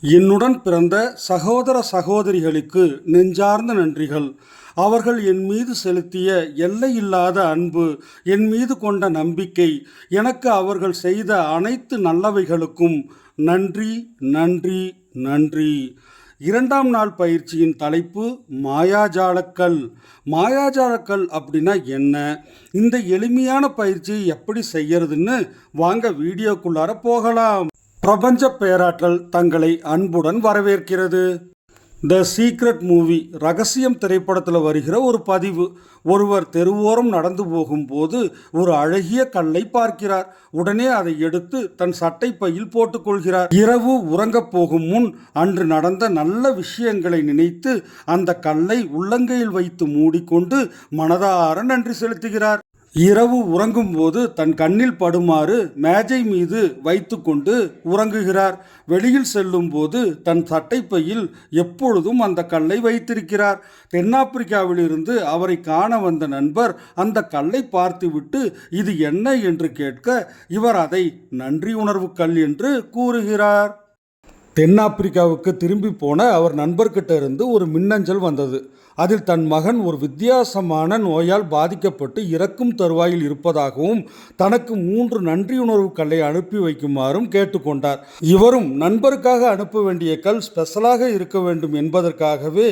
என்னுடன் பிறந்த சகோதர சகோதரிகளுக்கு நெஞ்சார்ந்த நன்றிகள். அவர்கள் என் மீது செலுத்திய எல்லையில்லாத அன்பு, என் மீது கொண்ட நம்பிக்கை, எனக்கு அவர்கள் செய்த அனைத்து நல்லவைகளுக்கும் நன்றி நன்றி நன்றி. 2ஆம் நாள் பயிற்சியின் தலைப்பு மாயாஜாலக்கல். மாயாஜாலக்கல் அப்படின்னா என்ன? இந்த எளிமையான பயிற்சியை எப்படி செய்யறதுன்னு வாங்க வீடியோக்குள்ளார போகலாம். பிரபஞ்ச பேராற்றல் தங்களை அன்புடன் வரவேற்கிறது. த சீக்ரெட் மூவி ரகசியம் திரைப்படத்தில் வருகிற ஒரு பதிவு. ஒருவர் தெருவோரம் நடந்து போகும்போது ஒரு அழகிய கல்லை பார்க்கிறார். உடனே அதை எடுத்து தன் சட்டை பையில் போட்டுக்கொள்கிறார். இரவு உறங்கப் போகும் முன் அன்று நடந்த நல்ல விஷயங்களை நினைத்து அந்த கல்லை உள்ளங்கையில் வைத்து மூடிக்கொண்டு மனதார நன்றி செலுத்துகிறார். இரவு உறங்கும் போது தன் கண்ணில் படுமாறு மேஜை மீது வைத்து கொண்டு உறங்குகிறார். வெளியில் செல்லும் போது தன் சட்டைப்பையில் எப்பொழுதும் அந்த கல்லை வைத்திருக்கிறார். தென்னாப்பிரிக்காவிலிருந்து அவரை காண வந்த நண்பர் அந்த கல்லை பார்த்துவிட்டு இது என்ன என்று கேட்க இவர் அதை நன்றி உணர்வு கல் என்று கூறுகிறார். தென்னாப்பிரிக்காவுக்கு திரும்பி போன அவர் நண்பர்கிட்ட இருந்து ஒரு மின்னஞ்சல் வந்தது. அதில் தன் மகன் ஒரு வித்தியாசமான நோயால் பாதிக்கப்பட்டு இறக்கும் தருவாயில் இருப்பதாகவும் தனக்கு 3 நன்றியுணர்வு கல்லை அனுப்பி வைக்குமாறும் கேட்டுக்கொண்டார். இவரும் நண்பருக்காக அனுப்ப வேண்டிய கல் ஸ்பெஷலாக இருக்க வேண்டும் என்பதற்காகவே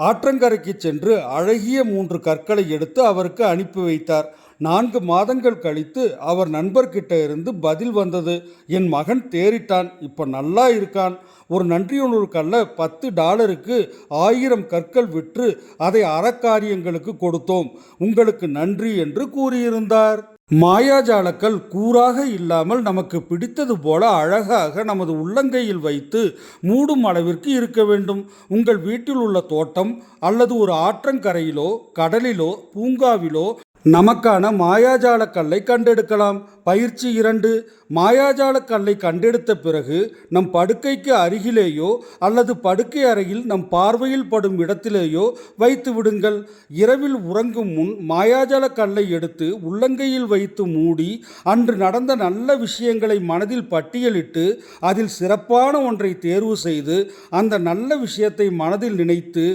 ஆற்றங்கரைக்கு சென்று அழகிய 3 கற்களை எடுத்து அவருக்கு அனுப்பி வைத்தார். 4 மாதங்கள் கழித்து அவர் நண்பர்கிட்ட இருந்து பதில் வந்தது. என் மகன் தேறிட்டான், இப்போ நல்லா இருக்கான். ஒரு நன்றியுணர்வு கல்ல $10க்கு 1000 கற்கள் விற்று அதை அறக்காரியங்களுக்கு கொடுத்தோம். உங்களுக்கு நன்றி என்று கூறியிருந்தார். மாயாஜாலக்கல் கூறாக இல்லாமல் நமக்கு பிடித்தது போல அழகாக நமது உள்ளங்கையில் வைத்து மூடும் அளவிற்கு இருக்க வேண்டும். உங்கள் வீட்டில் உள்ள தோட்டம் அல்லது ஒரு ஆற்றங்கரையிலோ கடலிலோ பூங்காவிலோ நமக்கான மாயாஜால கல்லை கண்டெடுக்கலாம். பயிற்சி 2. மாயாஜால கல்லை கண்டெடுத்த பிறகு நம் படுக்கைக்கு அருகிலேயோ அல்லது படுக்கை அறையில் நம் பார்வையில் படும் இடத்திலேயோ வைத்து விடுங்கள். இரவில் உறங்கும் முன் மாயாஜால கல்லை எடுத்து உள்ளங்கையில் வைத்து மூடி அன்று நடந்த நல்ல விஷயங்களை மனதில் பட்டியலிட்டு அதில் சிறப்பான ஒன்றை தேர்வு செய்து அந்த நல்ல விஷயத்தை மனதில் நினைத்து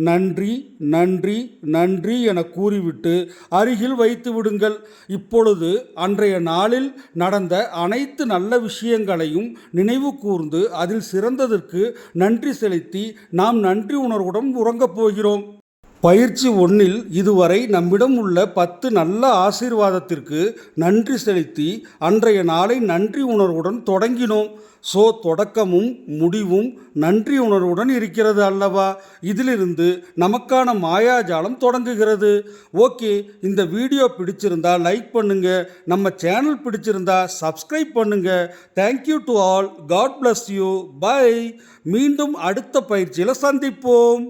நன்றி நன்றி நன்றி என கூறிவிட்டு அருகில் வைத்து விடுங்கள். இப்பொழுது அன்றைய நாளில் நடந்த அனைத்து நல்ல விஷயங்களையும் நினைவு கூர்ந்து அதில் சிறந்ததற்கு நன்றி செலுத்தி நாம் நன்றி உணர்வுடன் உறங்கப் போகிறோம். பயிற்சி 1 இதுவரை நம்மிடம் உள்ள 10 நல்ல ஆசீர்வாதத்திற்கு நன்றி செலுத்தி அன்றைய நாளை நன்றி உணர்வுடன் தொடங்கினோம். தொடக்கமும் முடிவும் நன்றி உணர்வுடன் இருக்கிறது அல்லவா? இதிலிருந்து நமக்கான மாயாஜாலம் தொடங்குகிறது. ஓகே, இந்த வீடியோ பிடிச்சிருந்தா லைக் பண்ணுங்க. நம்ம சேனல் பிடிச்சிருந்தா சப்ஸ்கிரைப் பண்ணுங்க. Thank you to all. God bless you. Bye. மீண்டும் அடுத்த பயிற்சியில் சந்திப்போம்.